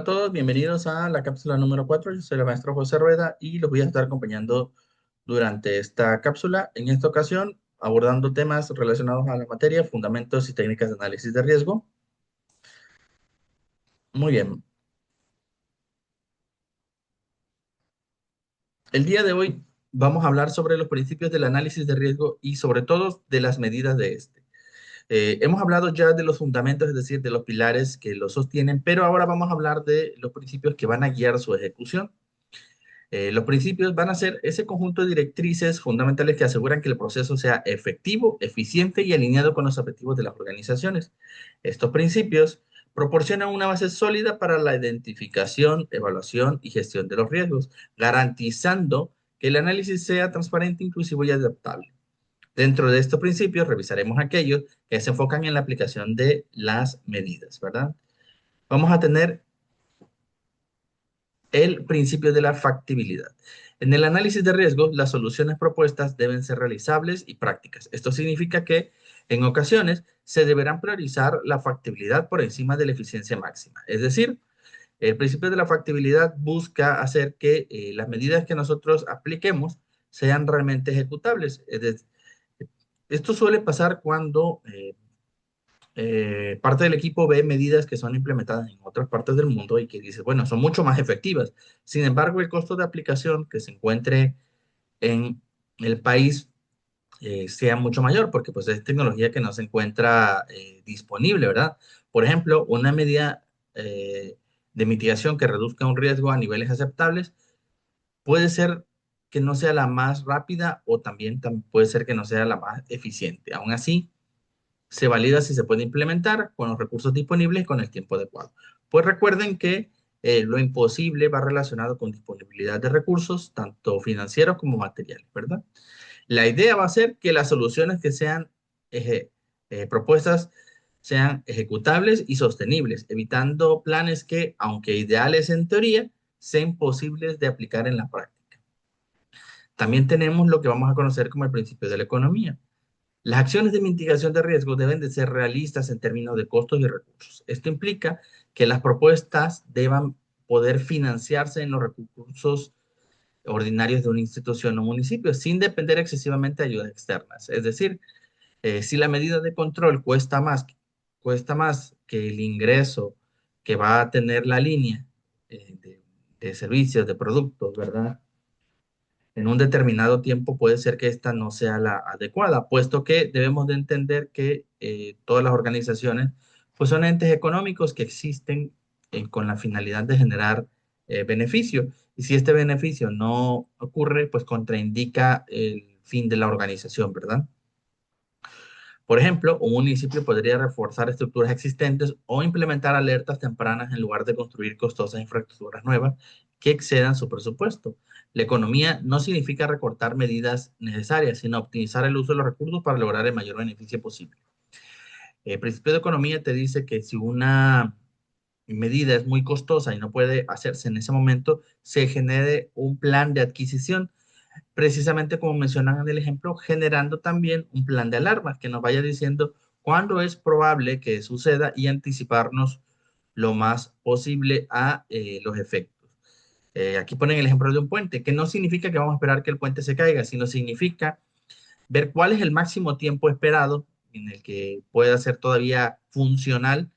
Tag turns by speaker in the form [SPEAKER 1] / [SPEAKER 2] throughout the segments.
[SPEAKER 1] Hola a todos, bienvenidos a la cápsula número 4. Yo soy el maestro José Rueda y los voy a estar acompañando durante esta cápsula. En esta ocasión, abordando temas relacionados a la materia, fundamentos y técnicas de análisis de riesgo. Muy bien. El día de hoy vamos a hablar sobre los principios del análisis de riesgo y sobre todo de las medidas de este. Hemos hablado ya de los fundamentos, es decir, de los pilares que lo sostienen, pero ahora vamos a hablar de los principios que van a guiar su ejecución. Los principios van a ser ese conjunto de directrices fundamentales que aseguran que el proceso sea efectivo, eficiente y alineado con los objetivos de las organizaciones. Estos principios proporcionan una base sólida para la identificación, evaluación y gestión de los riesgos, garantizando que el análisis sea transparente, inclusivo y adaptable. Dentro de estos principios revisaremos aquellos que se enfocan en la aplicación de las medidas, ¿verdad? Vamos a tener el principio de la factibilidad. En el análisis de riesgos, las soluciones propuestas deben ser realizables y prácticas. Esto significa que en ocasiones se deberán priorizar la factibilidad por encima de la eficiencia máxima. Es decir, el principio de la factibilidad busca hacer que las medidas que nosotros apliquemos sean realmente ejecutables. Esto suele pasar cuando parte del equipo ve medidas que son implementadas en otras partes del mundo y que dice, bueno, son mucho más efectivas. Sin embargo, el costo de aplicación que se encuentre en el país sea mucho mayor, porque pues es tecnología que no se encuentra disponible, ¿verdad? Por ejemplo, una medida de mitigación que reduzca un riesgo a niveles aceptables puede ser que no sea la más rápida o también puede ser que no sea la más eficiente. Aún así, se valida si se puede implementar con los recursos disponibles y con el tiempo adecuado. Pues recuerden que lo imposible va relacionado con disponibilidad de recursos, tanto financieros como materiales, ¿verdad? La idea va a ser que las soluciones que sean propuestas sean ejecutables y sostenibles, evitando planes que, aunque ideales en teoría, sean posibles de aplicar en la práctica. También tenemos lo que vamos a conocer como el principio de la economía. Las acciones de mitigación de riesgos deben de ser realistas en términos de costos y recursos. Esto implica que las propuestas deban poder financiarse en los recursos ordinarios de una institución o municipio sin depender excesivamente de ayudas externas. Es decir, si la medida de control cuesta más que el ingreso que va a tener la línea de servicios, de productos, ¿verdad? En un determinado tiempo puede ser que esta no sea la adecuada, puesto que debemos de entender que todas las organizaciones pues son entes económicos que existen con la finalidad de generar beneficio. Y si este beneficio no ocurre, pues contraindica el fin de la organización, ¿verdad? Por ejemplo, un municipio podría reforzar estructuras existentes o implementar alertas tempranas en lugar de construir costosas infraestructuras nuevas que excedan su presupuesto. La economía no significa recortar medidas necesarias, sino optimizar el uso de los recursos para lograr el mayor beneficio posible. El principio de economía te dice que si una medida es muy costosa y no puede hacerse en ese momento, se genere un plan de adquisición precisamente como mencionan en el ejemplo, generando también un plan de alarmas que nos vaya diciendo cuándo es probable que suceda y anticiparnos lo más posible a los efectos. Aquí ponen el ejemplo de un puente, que no significa que vamos a esperar que el puente se caiga, sino significa ver cuál es el máximo tiempo esperado en el que pueda ser todavía funcional,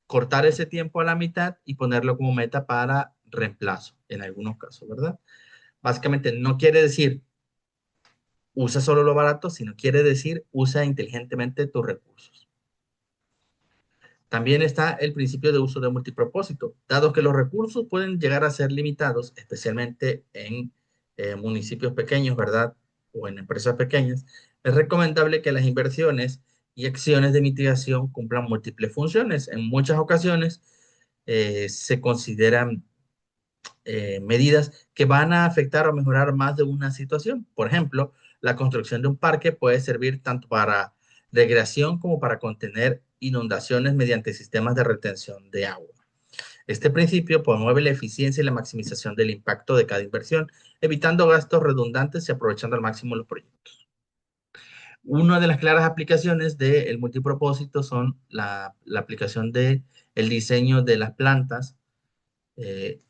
[SPEAKER 1] cortar ese tiempo a la mitad y ponerlo como meta para reemplazo en algunos casos, ¿verdad? Básicamente no quiere decir usa solo lo barato, sino quiere decir usa inteligentemente tus recursos. También está el principio de uso de multipropósito. Dado que los recursos pueden llegar a ser limitados, especialmente en municipios pequeños, ¿verdad? O en empresas pequeñas, es recomendable que las inversiones y acciones de mitigación cumplan múltiples funciones. En muchas ocasiones se consideran medidas que van a afectar o mejorar más de una situación. Por ejemplo, la construcción de un parque puede servir tanto para recreación como para contener inundaciones mediante sistemas de retención de agua. Este principio promueve la eficiencia y la maximización del impacto de cada inversión, evitando gastos redundantes y aprovechando al máximo los proyectos. Una de las claras aplicaciones del multipropósito son la aplicación del diseño de las plantas eh,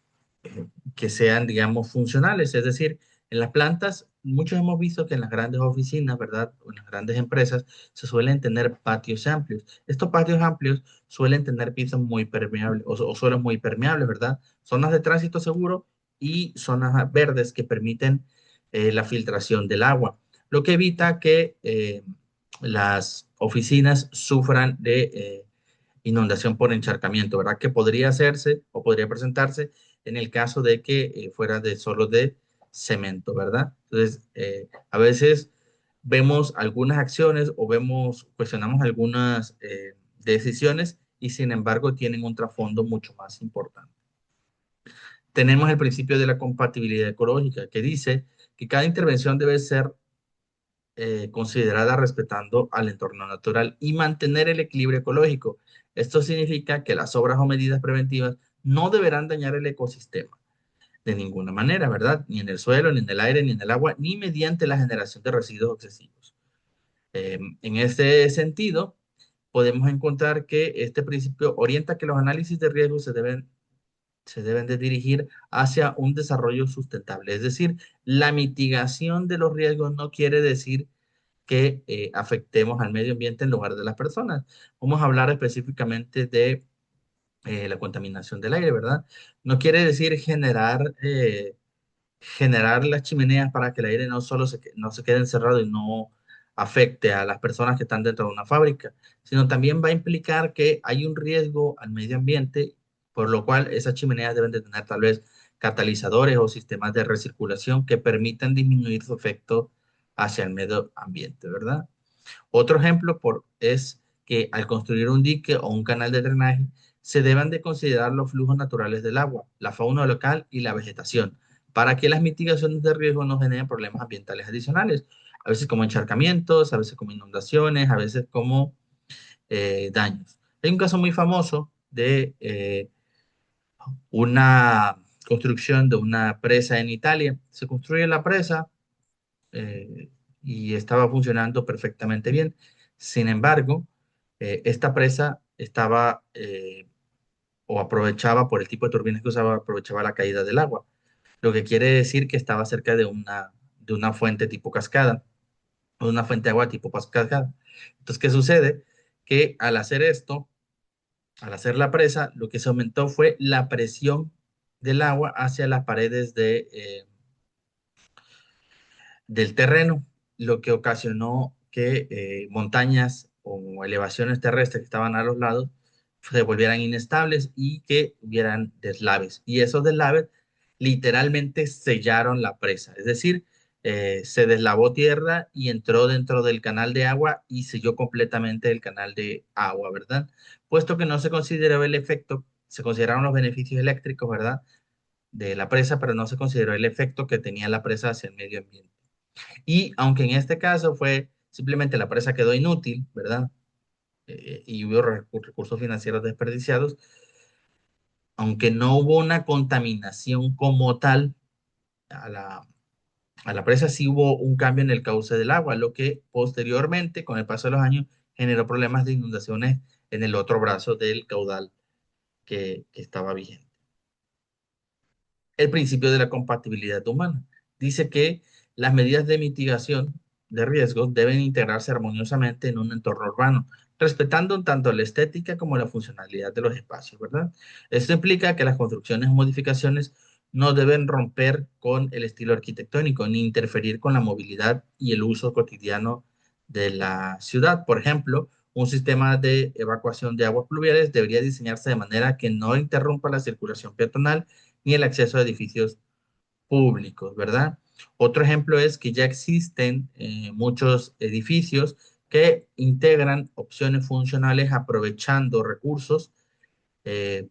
[SPEAKER 1] que sean, digamos, funcionales. Es decir, en las plantas, muchos hemos visto que en las grandes oficinas, ¿verdad? O en las grandes empresas se suelen tener patios amplios. Estos patios amplios suelen tener pisos muy permeables o suelos muy permeables, ¿verdad? Zonas de tránsito seguro y zonas verdes que permiten la filtración del agua, lo que evita que las oficinas sufran de inundación por encharcamiento, ¿verdad? Que podría hacerse o podría presentarse en el caso de que fuera de solo de cemento, ¿verdad? Entonces, a veces vemos algunas acciones o cuestionamos algunas decisiones y sin embargo tienen un trasfondo mucho más importante. Tenemos el principio de la compatibilidad ecológica que dice que cada intervención debe ser considerada respetando al entorno natural y mantener el equilibrio ecológico. Esto significa que las obras o medidas preventivas no deberán dañar el ecosistema de ninguna manera, ¿verdad? Ni en el suelo, ni en el aire, ni en el agua, ni mediante la generación de residuos excesivos. En este sentido, podemos encontrar que este principio orienta que los análisis de riesgo se deben de dirigir hacia un desarrollo sustentable. Es decir, la mitigación de los riesgos no quiere decir que afectemos al medio ambiente en lugar de las personas. Vamos a hablar específicamente de la contaminación del aire, ¿verdad? No quiere decir generar las chimeneas para que el aire no se quede encerrado y no afecte a las personas que están dentro de una fábrica, sino también va a implicar que hay un riesgo al medio ambiente, por lo cual esas chimeneas deben de tener tal vez catalizadores o sistemas de recirculación que permitan disminuir su efecto hacia el medio ambiente, ¿verdad? Otro ejemplo es que al construir un dique o un canal de drenaje, se deben de considerar los flujos naturales del agua, la fauna local y la vegetación, para que las mitigaciones de riesgo no generen problemas ambientales adicionales, a veces como encharcamientos, a veces como inundaciones, a veces como daños. Hay un caso muy famoso de una construcción de una presa en Italia. Se construye la presa, eh, y estaba funcionando perfectamente bien. Sin embargo, esta presa estaba o aprovechaba por el tipo de turbinas que usaba, aprovechaba la caída del agua, lo que quiere decir que estaba cerca de una fuente tipo cascada o una fuente de agua tipo cascada. Entonces, ¿qué sucede? Que al hacer esto, al hacer la presa, lo que se aumentó fue la presión del agua hacia las paredes del terreno, lo que ocasionó que montañas o elevaciones terrestres que estaban a los lados se volvieran inestables y que hubieran deslaves. Y esos deslaves literalmente sellaron la presa, es decir, se deslavó tierra y entró dentro del canal de agua y selló completamente el canal de agua, ¿verdad? Puesto que no se consideró el efecto, se consideraron los beneficios eléctricos, ¿verdad? De la presa, pero no se consideró el efecto que tenía la presa hacia el medio ambiente. Y aunque en este caso fue simplemente la presa quedó inútil, ¿verdad? Y hubo recursos financieros desperdiciados, aunque no hubo una contaminación como tal a a la presa, sí hubo un cambio en el cauce del agua, lo que posteriormente, con el paso de los años, generó problemas de inundaciones en el otro brazo del caudal que estaba vigente. El principio de la compatibilidad humana. Dice que las medidas de mitigación de riesgos deben integrarse armoniosamente en un entorno urbano, respetando tanto la estética como la funcionalidad de los espacios, ¿verdad? Esto implica que las construcciones o modificaciones no deben romper con el estilo arquitectónico ni interferir con la movilidad y el uso cotidiano de la ciudad. Por ejemplo, un sistema de evacuación de aguas pluviales debería diseñarse de manera que no interrumpa la circulación peatonal ni el acceso a edificios públicos, ¿verdad? Otro ejemplo es que ya existen muchos edificios que integran opciones funcionales aprovechando recursos.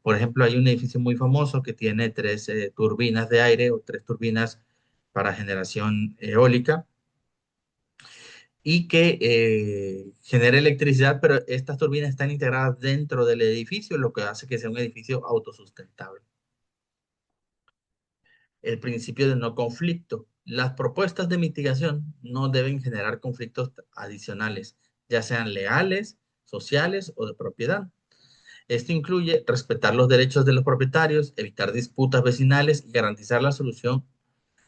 [SPEAKER 1] Por ejemplo, hay un edificio muy famoso que tiene tres turbinas de aire o tres turbinas para generación eólica y que genera electricidad, pero estas turbinas están integradas dentro del edificio, lo que hace que sea un edificio autosustentable. El principio de no conflicto. Las propuestas de mitigación no deben generar conflictos adicionales, ya sean legales, sociales o de propiedad. Esto incluye respetar los derechos de los propietarios, evitar disputas vecinales y garantizar la solución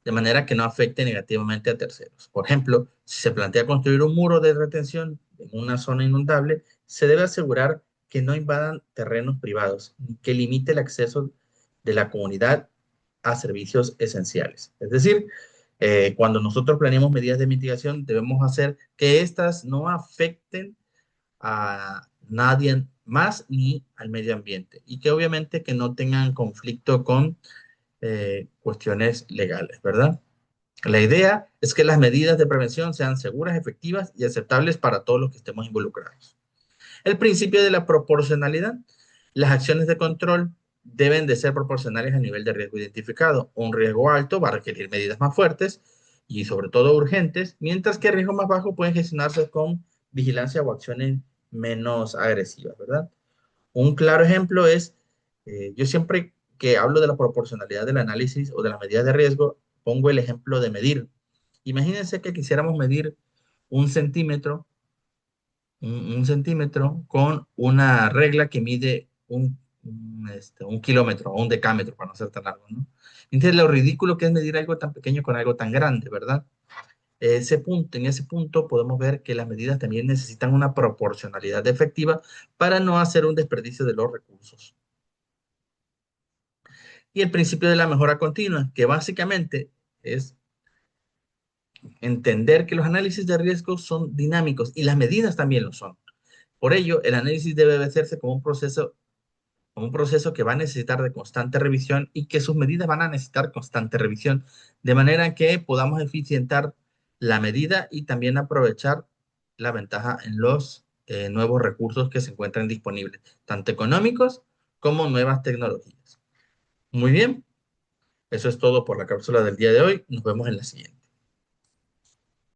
[SPEAKER 1] de manera que no afecte negativamente a terceros. Por ejemplo, si se plantea construir un muro de retención en una zona inundable, se debe asegurar que no invadan terrenos privados, ni que limite el acceso de la comunidad a servicios esenciales. Es decir, cuando nosotros planeamos medidas de mitigación, debemos hacer que éstas no afecten a nadie más ni al medio ambiente y que obviamente que no tengan conflicto con cuestiones legales, ¿verdad? La idea es que las medidas de prevención sean seguras, efectivas y aceptables para todos los que estemos involucrados. El principio de la proporcionalidad. Las acciones de control deben de ser proporcionales al nivel de riesgo identificado. Un riesgo alto va a requerir medidas más fuertes y sobre todo urgentes, mientras que el riesgo más bajo puede gestionarse con vigilancia o acciones menos agresivas, ¿verdad? Un claro ejemplo es, yo siempre que hablo de la proporcionalidad del análisis o de las medidas de riesgo, pongo el ejemplo de medir. Imagínense que quisiéramos medir un centímetro, un centímetro con una regla que mide un kilómetro o un decámetro, para no ser tan largo, ¿no? Entonces, lo ridículo que es medir algo tan pequeño con algo tan grande, ¿verdad? En ese punto podemos ver que las medidas también necesitan una proporcionalidad efectiva para no hacer un desperdicio de los recursos. Y el principio de la mejora continua, que básicamente es entender que los análisis de riesgo son dinámicos y las medidas también lo son. Por ello, el análisis debe hacerse como un proceso que va a necesitar de constante revisión y que sus medidas van a necesitar constante revisión, de manera que podamos eficientar la medida y también aprovechar la ventaja en los nuevos recursos que se encuentran disponibles, tanto económicos como nuevas tecnologías. Muy bien, eso es todo por la cápsula del día de hoy. Nos vemos en la siguiente.